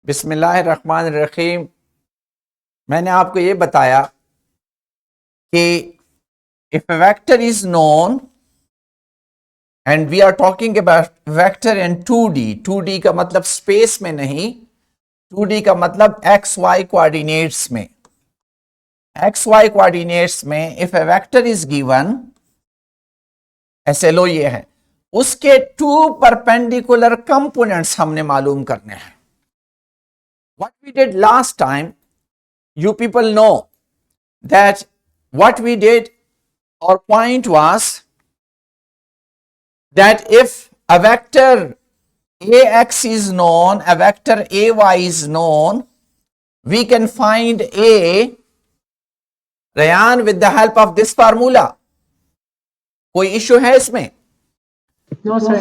बिस्मिल्लाहिर्रहमानिर्रहीम। मैंने आपको ये बताया कि if a vector is known and we are talking about vector in 2D, 2D का मतलब स्पेस में नहीं, 2D का मतलब एक्स वाई कोऑर्डिनेट्स में। एक्स वाई कोऑर्डिनेट्स में if a vector is given, SLO ये है, उसके टू परपेंडिकुलर कंपोनेंट्स हमने मालूम करने हैं। What we did last time, you people know that what we did, our point was that if a vector ax is known, a vector ay is known, we can find a, Rayan, with the help of this formula. कोई issue है इसमें? No, sir.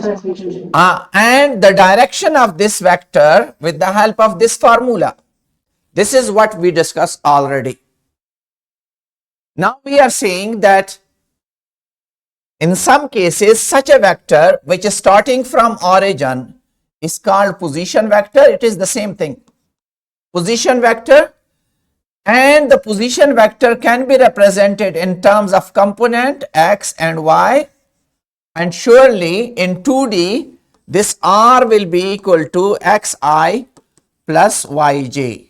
And the direction of this vector with the help of this formula. This is what we discussed already. Now we are saying that in some cases such a vector which is starting from origin is called position vector. It is the same thing. Position vector, and the position vector can be represented in terms of component x and y, and surely in 2D this r will be equal to xi plus yj.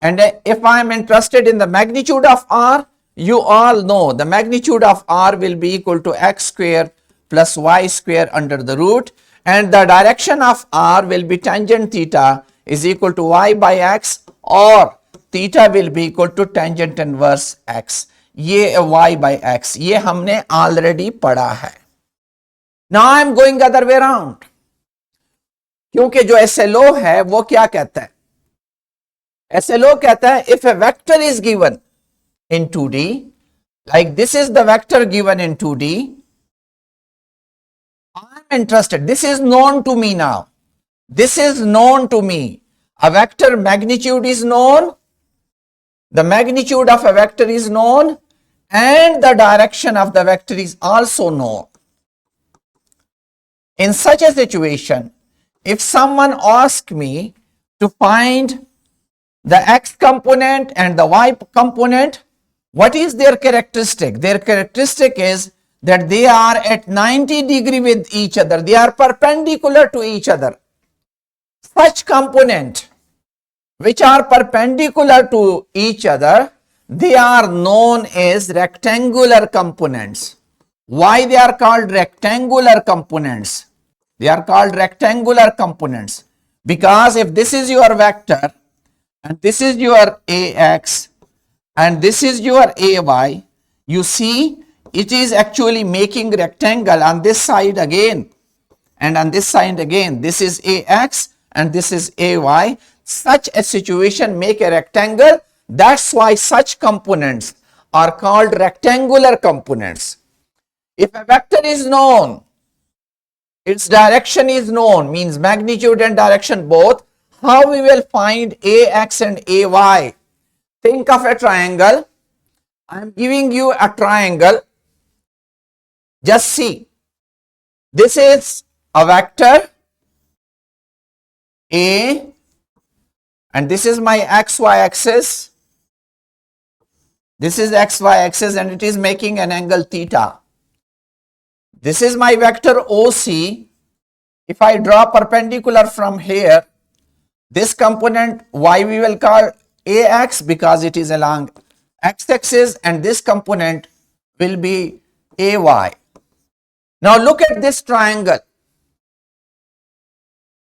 And if I am interested in the magnitude of r, you all know the magnitude of r will be equal to x square plus y square under the root, and the direction of r will be tangent theta is equal to y by x, or theta will be equal to tangent inverse x. ये y by x ये हमने already पढ़ा है. Now I am going other way around, क्योंकि जो SLO है वो क्या कहता है? SLO कहता है if a vector is given in 2D, like this is the vector given in 2D, I am interested, this is known to me now, this is known to me, a vector magnitude is known, the magnitude of a vector is known, and the direction of the vector is also known. In such a situation, if someone asks me to find the x component and the y component, what is their characteristic? Their characteristic is that they are at 90 degree with each other. They are perpendicular to each other. Such component which are perpendicular to each other, they are known as rectangular components. Why they are called rectangular components? They are called rectangular components because if this is your vector and this is your ax and this is your ay, you see it is actually making rectangle on this side again and on this side again. This is ax and this is ay. Such a situation make a rectangle. That's why such components are called rectangular components. If a vector is known, its direction is known, means magnitude and direction both, how we will find ax and ay? Think of a triangle. I am giving you a triangle. Just see. This is a vector A, and this is my xy axis. This is xy axis and it is making an angle theta. This is my vector OC. If I draw perpendicular from here, this component y we will call ax because it is along x-axis, and this component will be ay. Now look at this triangle.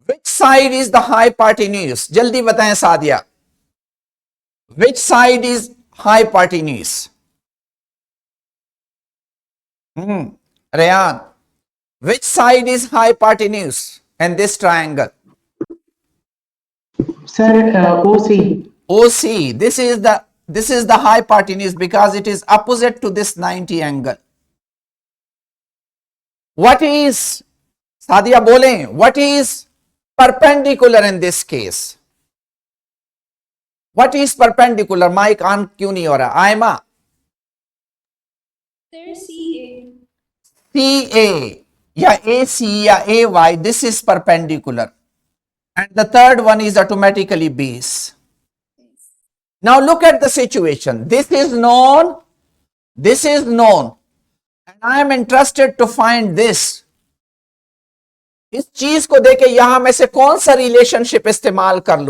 Which side is the hypotenuse? Jaldi bataएं Sadia. Which side is hypotenuse? Rayan, which side is hypotenuse in this triangle? Sir, OC. OC. This is the hypotenuse because it is opposite to this 90 angle. What is, Sadia bole, what is perpendicular in this case? What is perpendicular? Mic on क्यों नहीं हो रहा? Aima. Sir, CA. CA या AC या AY, this is perpendicular. and the third one is automatically base. Now look at the situation. This is known, and I am interested to find this. इस चीज को देके यहां में से कौन सा रिलेशनशिप इस्तेमाल कर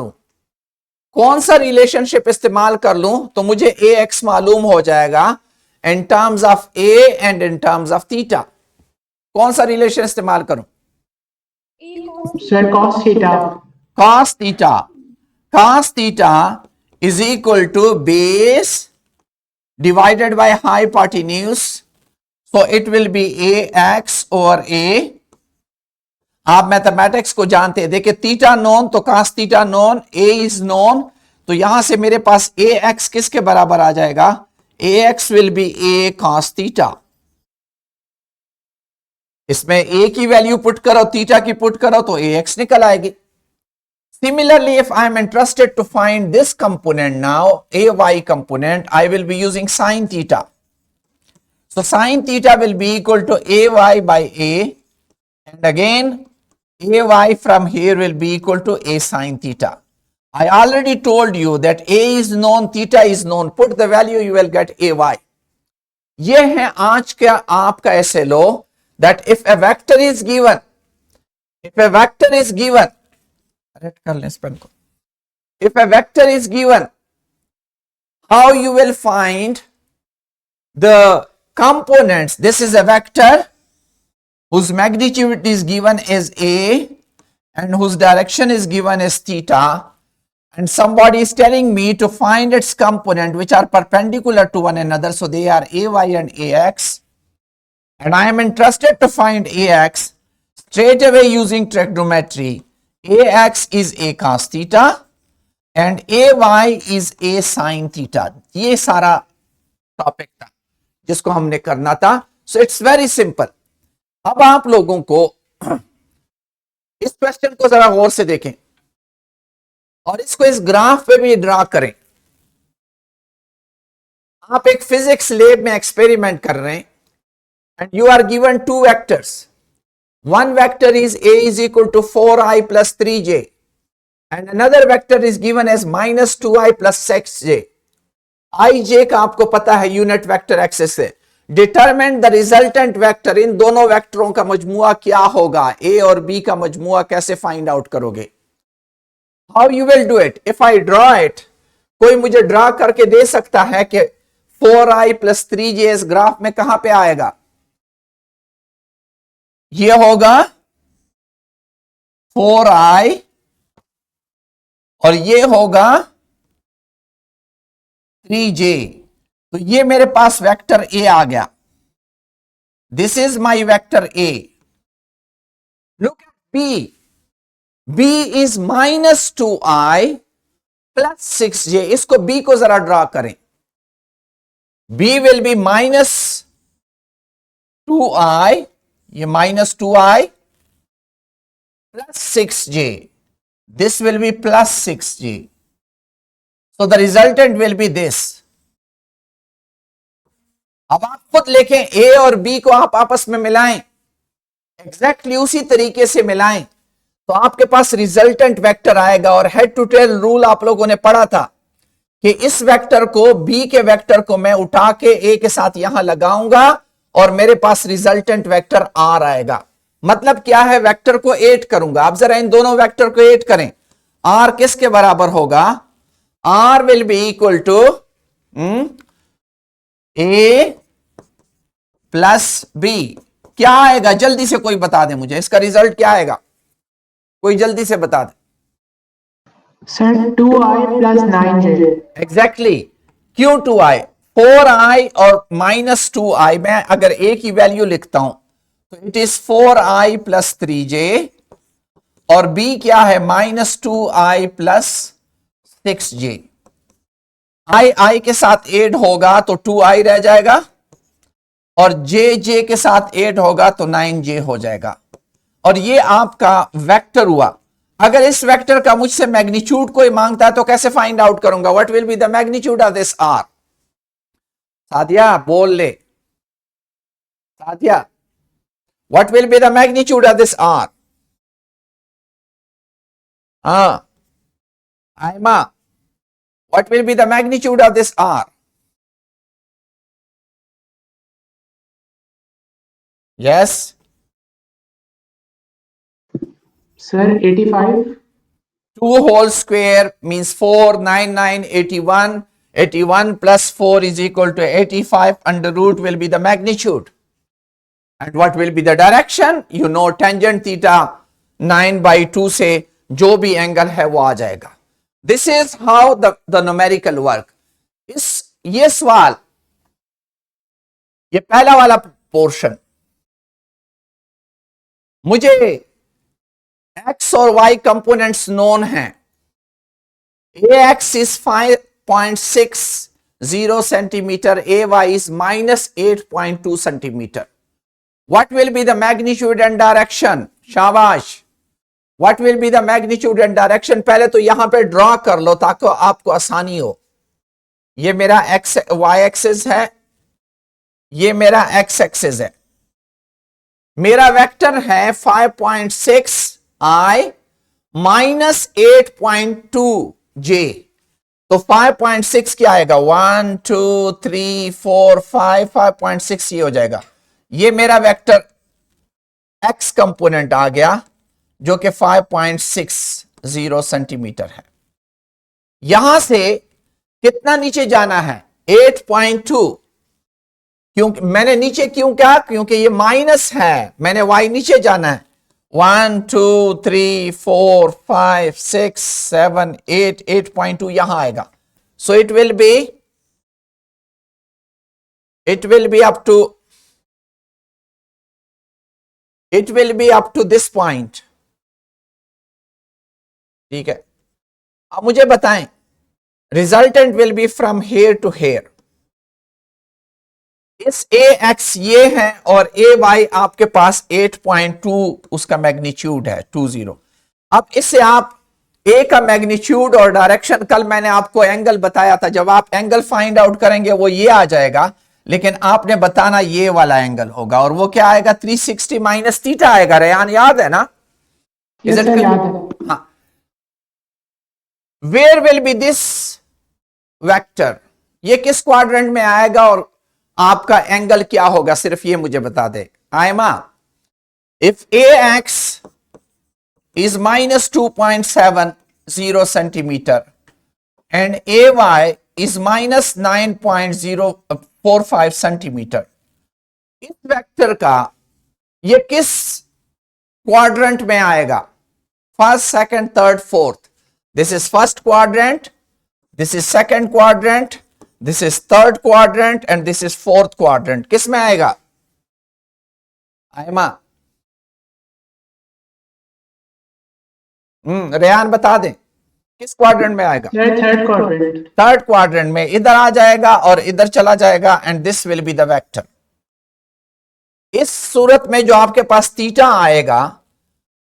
लूं, तो मुझे ax मालूम हो जाएगा in terms of a and in terms of theta. कौन सा रिलेशन इस्तेमाल करूं? Sir, cos theta. Cos theta is equal to base divided by hypotenuse. So it will be ax over a. आप मैथमेटिक्स को जानते हैं, देखिए थीटा नोन तो cos theta known, a is known, तो यहां से मेरे पास ax किसके बराबर आ जाएगा? ax will be a cos theta. इसमें a की वैल्यू पुट करो, थीटा की पुट करो तो ax निकल आएगी. Similarly, if I am interested to find this component now, ay component, I will be using sin theta. So sin theta will be equal to ay by a, and again ay from here will be equal to a sin theta. I already told you that a is known, theta is known. Put the value, you will get ay. ये है आज का आपका ऐसे लो that if a vector is given, if a vector is given, how you will find the components. This is a vector whose magnitude is given as a and whose direction is given as theta, and somebody is telling me to find its component which are perpendicular to one another, so they are ay and ax, and I am interested to find ax. Straight away using trigonometry, ax is a cos theta and ay is a sin theta. ये सारा topic था जिसको हमने करना था. So it's very simple. अब आप लोगों को इस क्वेश्चन को जरा गौर से देखें और इसको इस ग्राफ पे भी ड्रा करें. आप एक फिजिक्स लैब में एक्सपेरिमेंट कर रहे हैं and you are given two vectors. One vector is a is equal to 4i plus 3j and another vector is given as minus 2i plus 6j. ij का आपको पता है यूनिट वेक्टर एक्सेस से. Determine the resultant vector. इन दोनों वेक्टरों का मजमुआ क्या होगा, a और b का मजमुआ कैसे फाइंड आउट करोगे? How you will do it? If I draw it, कोई मुझे ड्रॉ करके दे सकता है कि 4i plus 3j इस ग्राफ में कहां पे आएगा? ये होगा 4i और ये होगा 3j. तो ये मेरे पास वेक्टर a आ गया. This is my vector a. Look at b. b is minus 2i plus 6j. इसको b को जरा ड्रॉ करें. b will be minus 2i, ये minus 2i plus 6j. This will be plus 6j. So the resultant will be this. अब आप खुद लिखें, a और b को आप आपस में मिलाएं, एग्जैक्टली उसी तरीके से मिलाएं तो आपके पास रिजल्टेंट वेक्टर आएगा. और हेड टू टेल रूल आप लोगों ने पढ़ा था कि इस वेक्टर को, b के वेक्टर को मैं उठा के a के साथ यहां लगाऊंगा और मेरे पास रिजल्टेंट वेक्टर r आएगा. मतलब क्या है? वेक्टर को ऐड करूंगा. आप जरा इन दोनों वेक्टर को ऐड करें. r किसके बराबर होगा? r will be equal to a plus b. क्या आएगा? जल्दी से कोई बता दे मुझे, इसका रिजल्ट क्या आएगा? कोई जल्दी से बता दे. Sir, 2i plus 9j. Exactly. क्यों 2i? 4i और माइनस 2i. मैं अगर a की वैल्यू लिखता हूं तो it is 4i plus 3j और b क्या है? Minus 2i plus 6j. i के साथ ऐड होगा तो 2i रह जाएगा और j के साथ ऐड होगा तो 9j हो जाएगा. और ये आपका वेक्टर हुआ. अगर इस वेक्टर का मुझसे मैग्नीट्यूड कोई मांगता है तो कैसे फाइंड आउट करूंगा? What will be the magnitude of this r? Sadia बोल ले. Sadia, what will be the magnitude of this r? Aima, what will be the magnitude of this R? Yes. Sir, 85. 2 whole square means 4, 9, 9, 81. 81 plus 4 is equal to 85. Under root will be the magnitude. And what will be the direction? You know tangent theta 9/2 से जो भी angle है वो आ जाएगा. This is how the numerical work. ये सवाल, ये पहला वाला पोर्शन, मुझे x और y कंपोनेंट्स नोन हैं. ax is 5.60 centimeter, ay is minus 8.2 centimeter. What will be the magnitude and direction? शाबाश. What will be the magnitude and direction? पहले तो यहां पे ड्रॉ कर लो ताकि आपको आसानी हो. ये मेरा y एक्सिस है, ये मेरा x एक्सिस है. मेरा वेक्टर है 5.6 I माइनस 8.2 j. तो 5.6 क्या आएगा? 1 2 3 4 5. 5.6 ये हो जाएगा. ये मेरा वेक्टर x कंपोनेंट आ गया जो कि 5.60 सेंटीमीटर है. यहां से कितना नीचे जाना है? 8.2. क्योंकि मैंने नीचे क्यों कहा? क्योंकि ये माइनस है, मैंने y नीचे जाना है. 1 2 3 4 5 6 7 8. 8.2 यहां आएगा. So it will be up to this point. ठीक है. अब मुझे बताएं, resultant will be from here to here. इस ax ये है और ay आपके पास 8.2 उसका मैग्नीट्यूड है 20. अब इससे आप a का मैग्नीट्यूड और डायरेक्शन, कल मैंने आपको एंगल बताया था, जब आप एंगल फाइंड आउट करेंगे वो ये आ जाएगा, लेकिन आपने बताना ये वाला एंगल होगा. और वो क्या आएगा? 360 माइनस थीटा आएगा. रेयान याद है ना? Yes, sir, याद है. हाँ. Where will be this vector? ये किस क्वाड्रेंट में आएगा और आपका एंगल क्या होगा? सिर्फ ये मुझे बता दे. Ayma, if ax is minus 2.70 centimeter and ay is minus 9.045 centimeter, इस वेक्टर का ये किस क्वाड्रेंट में आएगा? First, second, third, fourth. This is first quadrant, this is second quadrant, this is third quadrant and this is fourth quadrant. किस में आएगा? आयमा, रेहान बता दें किस क्वाड्रेंट में आएगा? Third quadrant. थर्ड क्वाड्रेंट में. इधर आ जाएगा और इधर चला जाएगा and this will be the vector. इस सूरत में जो आपके पास थीटा आएगा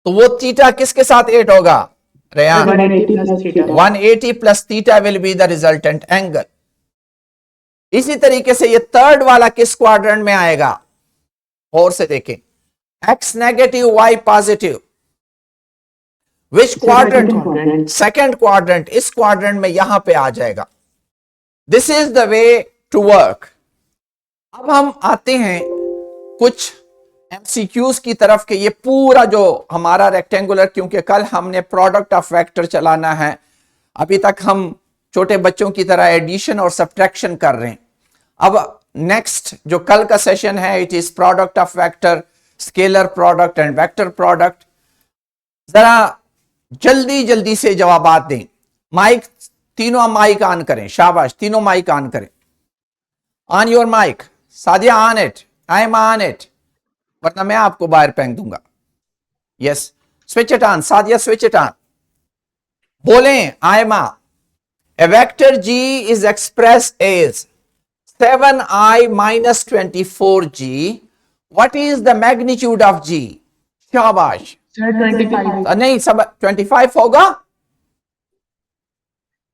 तो वो थीटा किसके साथ 8 होगा? Rehan, 180 plus theta will be the resultant angle. इसी तरीके से ये थर्ड वाला किस क्वाड्रेंट में आएगा? और से देखें, x negative y positive. Which quadrant? Second quadrant. इस क्वाड्रेंट में यहां पे आ जाएगा. This is the way to work. अब हम आते हैं कुछ MCQs की तरफ के. ये पूरा जो हमारा रेक्टेंगुलर, क्योंकि कल हमने प्रोडक्ट ऑफ वेक्टर चलाना है, अभी तक हम छोटे बच्चों की तरह एडिशन और सब्ट्रैक्शन कर रहे हैं. अब नेक्स्ट जो कल का सेशन है, it is product of vector, scalar product and vector product. जरा जल्दी जल्दी से जवाबात दें. माइक, तीनों माइक ऑन करें. शाबाश, तीनों माइक ऑन करें. On your mic. Sadia on it, I am on it, वरना मैं आपको बाहर फेंक दूंगा. Yes, switch it on. Sadia switch it on. बोलें Aima. A vector G is expressed as 7i minus 24g. What is the magnitude of G? शाबाश. Sir, 25. नहीं, सब 25 होगा.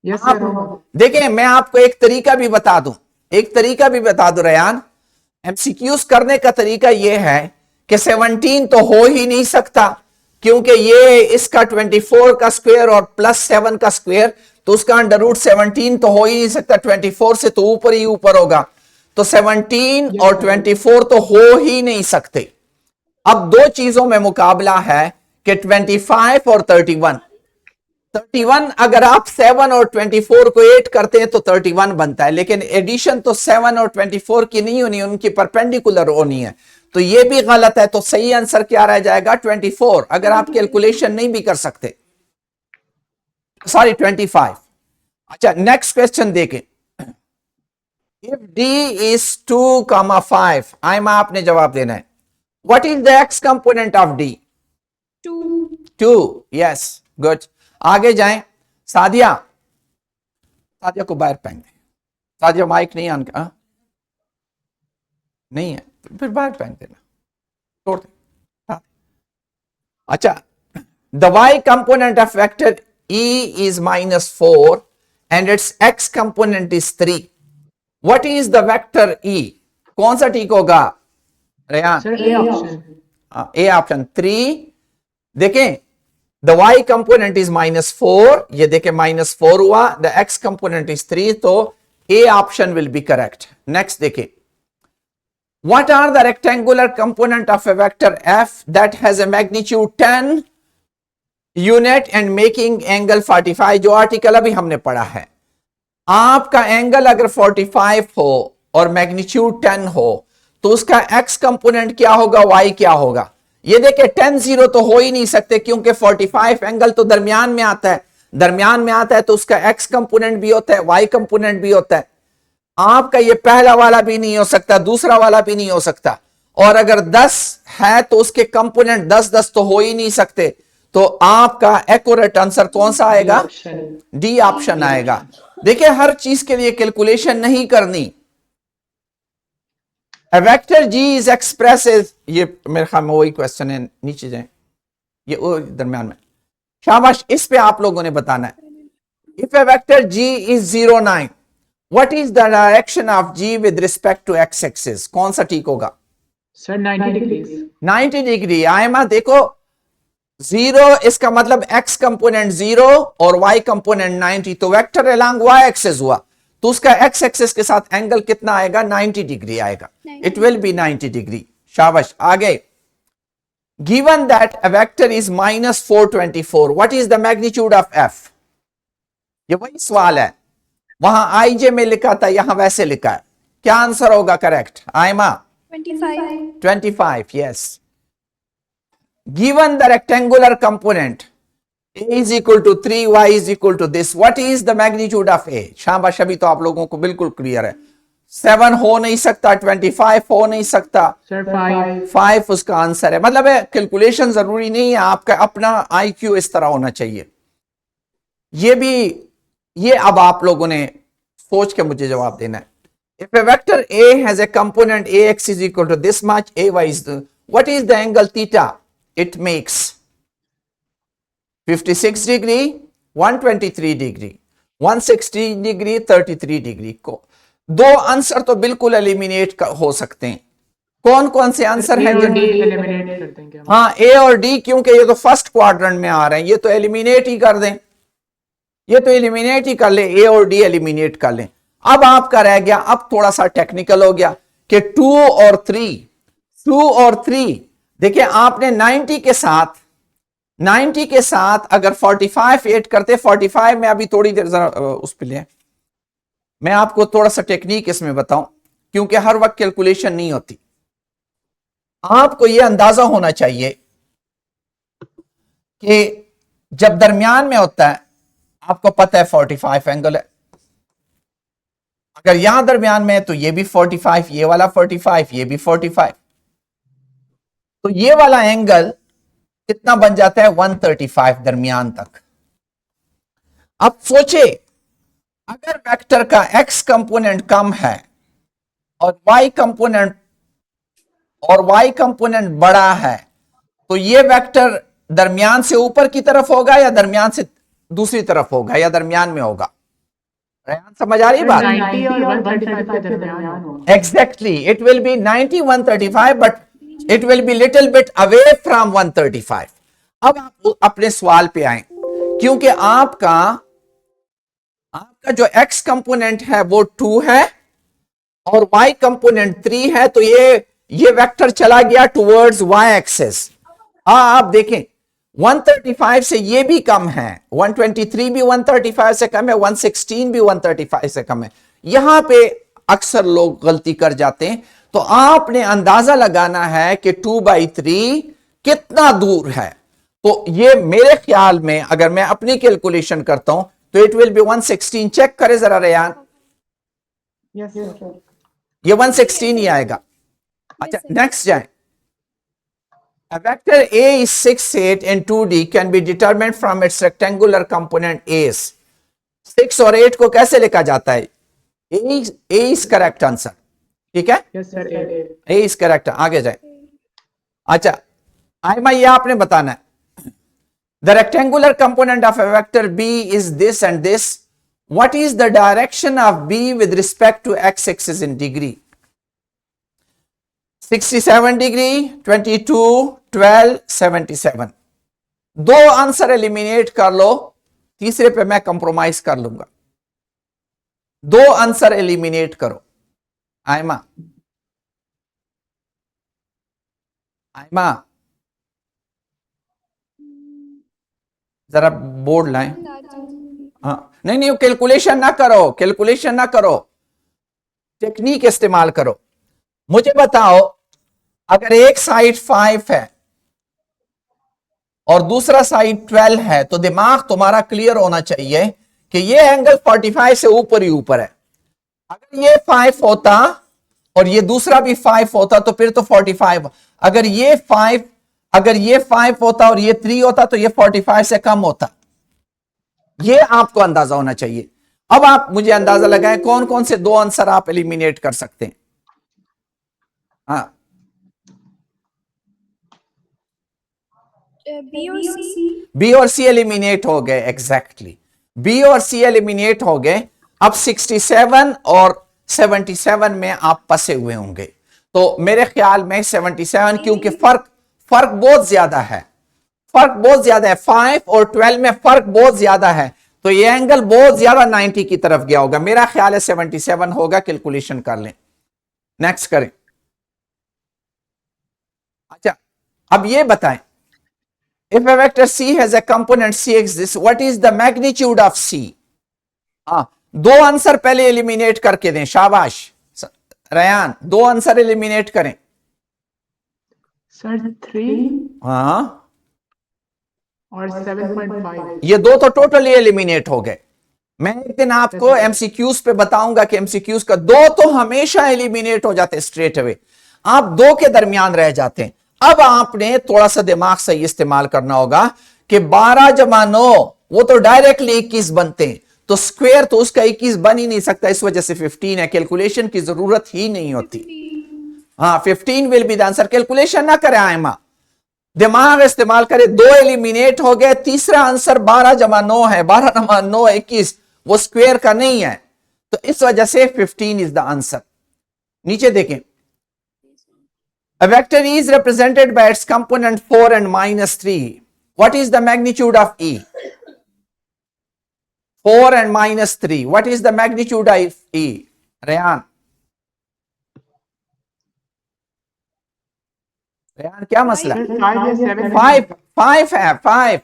Yes, sir, होगा. देखें, मैं आपको एक तरीका भी बता दूं. रेयान. MCQs करने का तरीका यह है कि 17 तो हो ही नहीं सकता, क्योंकि ये इसका 24 का स्क्वायर और प्लस 7 का स्क्वायर, तो उसका अंडर रूट 17 तो हो ही नहीं सकता, 24 से तो ऊपर ही ऊपर होगा, तो 17 और 24 तो हो ही नहीं सकते। अब दो चीजों में मुकाबला है कि 25 और 31। 31 अगर आप 7 और 24 को 8 करते हैं तो 31 बनता है, लेकिन एडिशन तो 7 और 24 की नहीं होनी, उनकी परपेंडिकुलर होनी है, तो ये भी गलत है। तो सही आंसर क्या रह जाएगा? 24, अगर आप कैलकुलेशन नहीं भी कर सकते, सॉरी 25। अच्छा, नेक्स्ट क्वेश्चन देखें। इफ d is 2,5, आयमा आपने जवाब देना है। What is the x component of d? 2। Yes, good. आगे जाएं। सादिया, सादिया को बाहर फेंक दे। सादिया माइक नहीं ऑन का, नहीं है तो फिर बाहर फेंक देना, छोड़ दे। हाँ। अच्छा, the y component of vector e is -4 and its x component is 3. What is the vector e? कौन सा ठीक होगा Rehan? Sir A option. A option 3। देखें, द y कंपोनेंट इज -4, ये देखें -4 हुआ, द x कंपोनेंट इज 3, तो A option will be correct. Next देखें, what are the rectangular component of a vector f that has a magnitude 10 unit and making angle 45? जो article अभी हमने पढ़ा है, आपका एंगल अगर 45 हो और मैग्नीट्यूड 10 हो तो उसका x कंपोनेंट क्या होगा, y क्या होगा? ये देखे 10 0 तो हो ही नहीं सकते, क्योंकि 45 एंगल तो दरमियान में आता है, दरमियान में आता है तो उसका x कंपोनेंट भी होता है, y कंपोनेंट भी होता है। आपका ये पहला वाला भी नहीं हो सकता, दूसरा वाला भी नहीं हो सकता, और अगर 10 है तो उसके कंपोनेंट 10 10 तो हो ही नहीं सकते, तो आपका एक्यूरेट आंसर कौन सा आएगा? डी ऑप्शन आएगा। देखिए, हर चीज के लिए कैलकुलेशन नहीं करनी। A vector G is expressed as, ये मेरे ख्याल में वही क्वेश्चन है, नीचे जाए, ये वो दरमियान में, शाबाश, इस पे आप लोगों ने बताना है। If a vector G is 0 9, what is the direction of G with respect to x axis? कौन सा ठीक होगा? Sir 90 degrees. 90 डिग्री। आयमा देखो, 0 इसका मतलब x कंपोनेंट 0 और y कंपोनेंट 90, तो वेक्टर अलोंग y एक्सिस हुआ, तो उसका x एक्सिस के साथ एंगल कितना आएगा? 90 डिग्री आएगा। It will B 90 degree. शाबाश। आगे, given that a vector is -424, what is the magnitude of f? ये वही सवाल है, वहां आईजे में लिखा था, यहां वैसे लिखा है, क्या आंसर होगा correct? Aima 25, yes. Given the rectangular component a is equal to 3, y is equal to this, what is the magnitude of a? शाबाश, अभी तो आप लोगों को बिल्कुल क्लियर है। 7 हो नहीं सकता, 25 हो नहीं सकता, सर 5 उसका आंसर है। मतलब है, कैलकुलेशन जरूरी नहीं है, आपका अपना IQ इस तरह होना चाहिए। ये अब आप लोगों ने सोच के मुझे जवाब देना है। If a vector A has a component ax is equal to this much, ay is what is the angle theta it makes? 56 degree, 123 degree, 160 degree, 33 degree को दो आंसर तो बिल्कुल एलिमिनेट हो सकते हैं। कौन कौन से आंसर हैं? एलिमिनेट करते हैं क्या? हाँ, ए और डी, क्योंकि ये तो फर्स्ट क्वाड्रेंट में आ रहे हैं, ये तो एलिमिनेट ही कर दें, ये तो एलिमिनेट ही कर ले, ए और डी एलिमिनेट कर लें। अब आपका रह गया, अब थोड़ा सा टेक्निकल हो गया कि 2 और 3, देखिए आपने 90 के साथ अगर 45 ऐड करते, 45 में अभी थोड़ी देर जरा उस पे ले, मैं आपको थोड़ा सा टेक्निक इसमें बताऊं, क्योंकि हर वक्त कैलकुलेशन नहीं होती। आपको यह अंदाजा होना चाहिए कि जब दरमियान में होता है, आपको पता है 45 एंगल है, अगर यहां दरमियान में है तो ये भी 45, ये वाला 45, ये भी 45, तो ये वाला एंगल कितना बन जाता है? 135 दरमियान तक। अब सोचे, अगर वेक्टर का x कंपोनेंट कम है और y कंपोनेंट बड़ा है, तो ये वेक्टर दरमियान से ऊपर की तरफ होगा या दरमियान से दूसरी तरफ होगा या दरमियान में होगा? समझ आ रही बात? 90 और 135 के दरमियान होगा। Exactly, it will be 90 135, but it will be little bit away from 135. अब आप अपने सवाल पे आए, क्योंकि आपका जो x कंपोनेंट है वो 2 है और y कंपोनेंट 3 है, तो ये वेक्टर चला गया टुवर्ड्स y एक्सेस। आप देखें 135 से ये भी कम है, 123 भी 135 से कम है, 116 भी 135 से कम है। यहां पे अक्सर लोग गलती कर जाते हैं। तो आपने अंदाजा लगाना है कि 2/3 कितना दूर है। तो ये मेरे ख्याल में अगर मैं अपनी कैलकुलेशन करता हूं तो इट विल बी 116। चेक करे जरा रेयान, Yes, sir. ये 116 ही आएगा। अच्छा, नेक्स्ट जाए। A vector A is 6, 8 in 2D can be determined from its rectangular component A's. 6 और 8 को कैसे लिखा जाता है? A is correct answer। ठीक है, Yes, sir. A. A is correct। आगे जाए। अच्छा आयमा, ये आपने बताना है। The rectangular component of a vector B is this and this. What is the direction of B with respect to x-axis in degree? 67 degree, 22, 12, 77। दो आंसर एलिमिनेट कर लो, तीसरे पे मैं कंप्रोमाइज कर लूंगा। दो आंसर एलिमिनेट करो। आयमा, आयमा जरा बोर्ड लाएं। हाँ, नहीं नहीं, कैलकुलेशन ना करो, कैलकुलेशन ना करो, टेक्निक इस्तेमाल करो। मुझे बताओ, अगर एक साइड 5 है और दूसरा साइड 12 है, तो दिमाग तुम्हारा क्लियर होना चाहिए कि ये एंगल 45 से ऊपर ही ऊपर है। अगर ये 5 होता और ये दूसरा भी 5 होता तो फिर तो 45। अगर ये 5 होता और ये 3 होता तो ये 45 से कम होता। ये आपको अंदाजा होना चाहिए। अब आप मुझे अंदाजा लगाएं कौन कौन से दो आंसर आप एलिमिनेट कर सकते हैं। हाँ, बी और सी एलिमिनेट हो गए। एग्जैक्टली, बी और सी एलिमिनेट हो गए। अब 67 और 77 में आप फंसे हुए होंगे। तो मेरे ख्याल में 77, क्योंकि फर्क बहुत ज्यादा है, फर्क बहुत ज्यादा है। 5 और 12 में फर्क बहुत ज्यादा है, तो ये एंगल बहुत ज्यादा 90 की तरफ गया होगा। मेरा ख्याल है 77 होगा। कैलकुलेशन कर लें, नेक्स्ट करें। अच्छा, अब ये बताएं, if a vector C has a component Cx this, what is the magnitude of C? दो आंसर पहले एलिमिनेट करके दें। शाबाश रयान, दो आंसर एलिमिनेट करें। Sir, 3 हाँ, और 7.5. ये दो तो टोटली एलिमिनेट हो गए। मैं एक दिन आपको एमसीक्यूज पे बताऊंगा कि एमसीक्यूज का दो तो हमेशा एलिमिनेट हो जाते स्ट्रेट अवे, आप दो के दरमियान रह जाते हैं। अब आपने थोड़ा सा दिमाग सही इस्तेमाल करना होगा कि 12 जमा 9 वो तो डायरेक्टली 21 बनते हैं, तो स्क्वायर तो उसका 21 बन ही नहीं सकता, इस वजह से 15 है। कैलकुलेशन की जरूरत ही नहीं होती। हाँ, 15 will be the answer. Calculation ना करें आयमा, दिमाग इस्तेमाल करें। दो एलिमिनेट हो गए, तीसरा आंसर 12 जमा 9 है। 12 जमा 9 21, वो स्क्वायर का नहीं है, तो इस वजह से 15 इज द आंसर। नीचे देखें, a vector is represented by its component 4 and -3. What is the magnitude of E? 4 and -3. What is the magnitude of E? Rehan, Rehan क्या मसला है? 5 या 7. 5 है,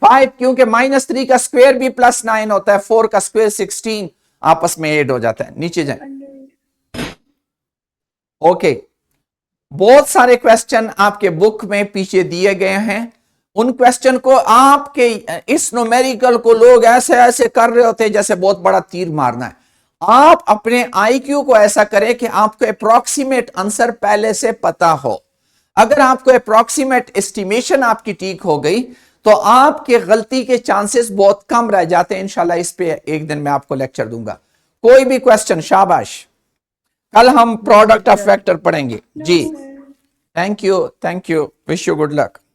5 क्योंकि -3 का स्क्वायर भी +9 होता है, 4 का स्क्वायर 16 आपस में ऐड हो जाता है। नीचे जाए। ओके, बहुत सारे क्वेश्चन आपके बुक में पीछे दिए गए हैं। उन क्वेश्चन को आपके इस न्यूमेरिकल को लोग ऐसे ऐसे कर रहे होते हैं जैसे बहुत बड़ा तीर मारना है। आप अपने आईक्यू को ऐसा करें कि आपको अप्रोक्सीमेट आंसर पहले से पता हो। अगर आपको अप्रोक्सीमेट एस्टिमेशन आपकी ठीक हो गई तो आपके गलती के चांसेस बहुत कम रह जाते हैं। इंशाल्लाह इस पे एक दिन मैं आपको लेक्चर दूंगा। कोई भी क्वेश्चन? शाबाश। कल हम प्रोडक्ट ऑफ वेक्टर पढ़ेंगे जी। Thank you, wish you good luck.